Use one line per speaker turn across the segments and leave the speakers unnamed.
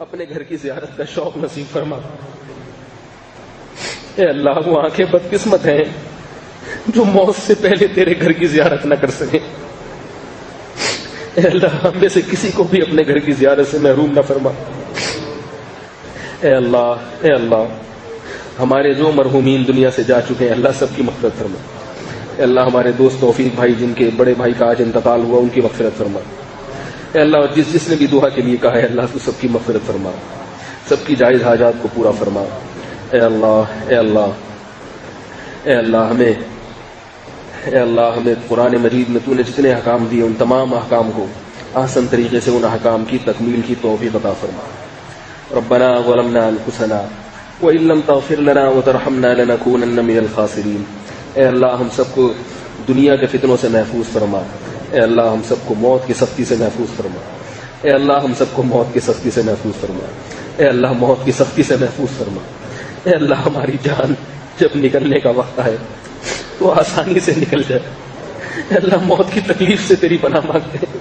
اپنے گھر کی زیارت کا شوق نصیب فرما۔ اے اللہ وہ آنکھیں بدقسمت ہیں جو موت سے پہلے تیرے گھر کی زیارت نہ کر سکیں۔ اے اللہ ہم میں سے کسی کو بھی اپنے گھر کی زیارت سے محروم نہ فرما۔ اے اللہ ہمارے جو مرحومین دنیا سے جا چکے ہیں اللہ سب کی مغفرت فرما۔ اے اللہ ہمارے دوست توفیق بھائی جن کے بڑے بھائی کا آج انتقال ہوا ان کی مغفرت فرما۔ اے اللہ اور جس نے بھی دعا کے لیے کہا ہے اللہ تو سب کی مغفرت فرما، سب کی جائز حاجات کو پورا فرما۔ اے اللہ ہمیں قرآن مجید میں تو نے جتنے احکام دیے ان تمام احکام کو احسن طریقے سے ان احکام کی تکمیل کی توفیق عطا فرما۔ ربنا ظلمنا انفسنا وان لم تغفر لنا وترحمنا لنكونن من الخاسرین۔ اے اللہ ہم سب کو دنیا کے فتنوں سے محفوظ فرما۔ اے اللہ ہم سب کو موت کی سختی سے محفوظ فرما۔ اے اللہ ہم سب کو موت کی سختی سے محفوظ فرما۔ اے اللہ موت کی سختی سے محفوظ فرما۔ اے اللہ ہماری جان جب نکلنے کا وقت آئے تو آسانی سے نکل جائے۔ اے اللہ موت کی تکلیف سے تیری پناہ مانگتے ہیں۔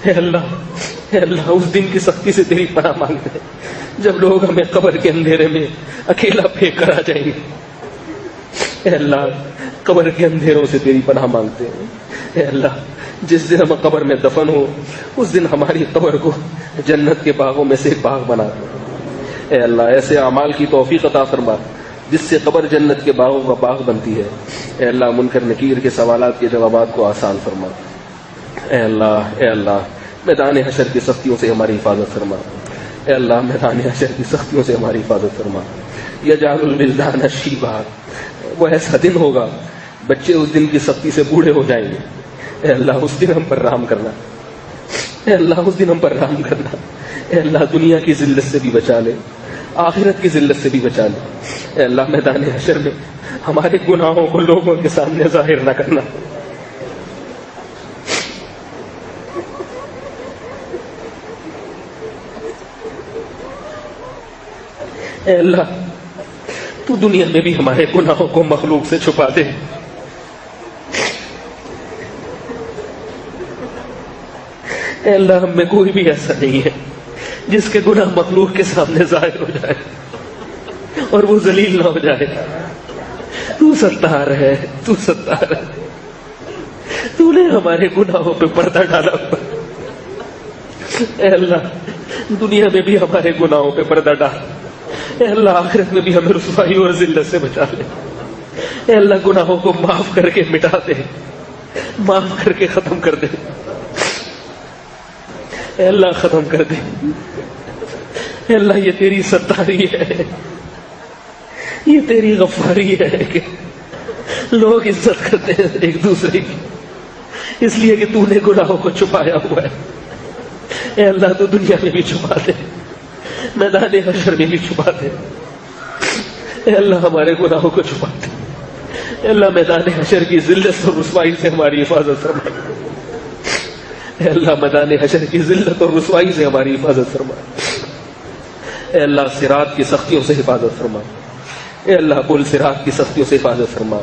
اے اللہ اس دن کی سختی سے تیری پناہ مانگتے ہیں جب لوگ ہمیں قبر کے اندھیرے میں اکیلا پھینک کر آ جائیں گے۔ اے اللہ قبر کے اندھیروں سے تیری پناہ مانگتے ہیں۔ اے اللہ جس دن ہم قبر میں دفن ہو اس دن ہماری قبر کو جنت کے باغوں میں سے ایک باغ بنا دے۔ اے اللہ ایسے اعمال کی توفیق عطا فرما جس سے قبر جنت کے باغوں کا باغ بنتی ہے۔ اے اللہ منکر نکیر کے سوالات کے جوابات کو آسان فرما۔ اے اللہ میدان حشر کی سختیوں سے ہماری حفاظت فرما۔ اے اللہ میدان حشر کی سختیوں سے ہماری حفاظت فرما۔ یجعل الولدان شیبا، وہ ایسا دن ہوگا بچے اس دن کی سختی سے بوڑھے ہو جائیں گے۔ اے اللہ اس دن ہم پر رحم کرنا۔ اے اللہ اس دن ہم پر رحم کرنا۔ اے اللہ دنیا کی ذلت سے بھی بچا لے، آخرت کی ذلت سے بھی بچا لے۔ اے اللہ میدان حشر میں ہمارے گناہوں کو لوگوں کے سامنے ظاہر نہ کرنا۔ اے اللہ تو دنیا میں بھی ہمارے گناہوں کو مخلوق سے چھپا دے۔ اے اللہ ہم میں کوئی بھی ایسا نہیں ہے جس کے گناہ مخلوق کے سامنے ظاہر ہو جائے اور وہ ذلیل نہ ہو جائے۔ تو ستار ہے، تو ستار ہے، تو نے ہمارے گناہوں پہ پردہ ڈالا ہوا۔ اے اللہ دنیا میں بھی ہمارے گناہوں پہ پردہ ڈال۔ اے اللہ آخرت میں بھی ہمیں رسوائی اور ذلت سے بچا لے۔ اے اللہ گناہوں کو معاف کر کے مٹا دے، معاف کر کے ختم کر دے۔ اے اللہ ختم کر دے۔ اے اللہ یہ تیری ستاری ہے، یہ تیری غفاری ہے کہ لوگ عزت کرتے ہیں ایک دوسرے کی اس لیے کہ تو نے گناہوں کو چھپایا ہوا ہے۔ اے اللہ تو دنیا میں بھی چھپا دے، میدان حشر میں بھی چھپا دے۔ اے اللہ ہمارے گناہوں کو چھپا دے۔ اے اللہ میدان حشر کی ذلت اور رسوائی سے ہماری حفاظت فرما۔ اے اللہ میدان حشر کی ذلت اور رسوائی سے ہماری حفاظت فرما۔ اے اللہ صراط کی سختیوں سے حفاظت فرما۔ اے اللہ پل صراط کی سختیوں سے حفاظت فرما۔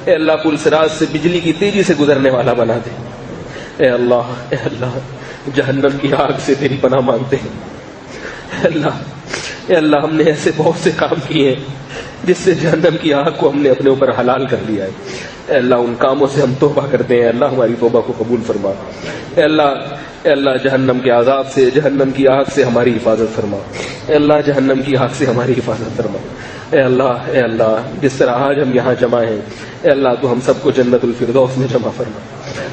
اے اللہ پل صراط سے بجلی کی تیزی سے گزرنے والا بنا دے۔ اے اللہ جہنم کی آگ سے تیری پناہ مانگتے ہیں۔ اے اللہ ہم نے ایسے بہت سے کام کیے ہیں جس سے جہنم کی آگ کو ہم نے اپنے اوپر حلال کر لیا ہے۔ اے اللہ ان کاموں سے ہم توبہ کرتے ہیں، اللہ ہماری توبہ کو قبول فرما۔ اے اللہ جہنم کے عذاب سے، جہنم کی آگ سے ہماری حفاظت فرما۔ اے اللہ جہنم کی آگ سے ہماری حفاظت فرما۔ اے اللہ جس طرح آج ہم یہاں جمع ہیں اے اللہ تو ہم سب کو جنت الفردوس میں جمع فرما۔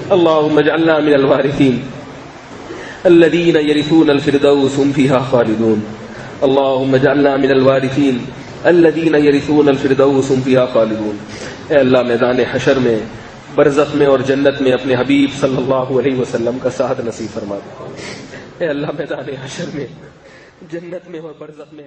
اللہم اجعلنا من الوارثین الذین یرثون الفردوس هم فیہا خالدون۔ اللہم اجعلنا من الوارثین الذین یرثون الفردوس هم فیہا خالدون۔ اے اللہ میدان حشر میں، برزخ میں اور جنت میں اپنے حبیب صلی اللہ علیہ وسلم کا ساتھ نصیب فرما دے۔ اے اللہ میدان حشر میں، جنت میں اور برزخ میں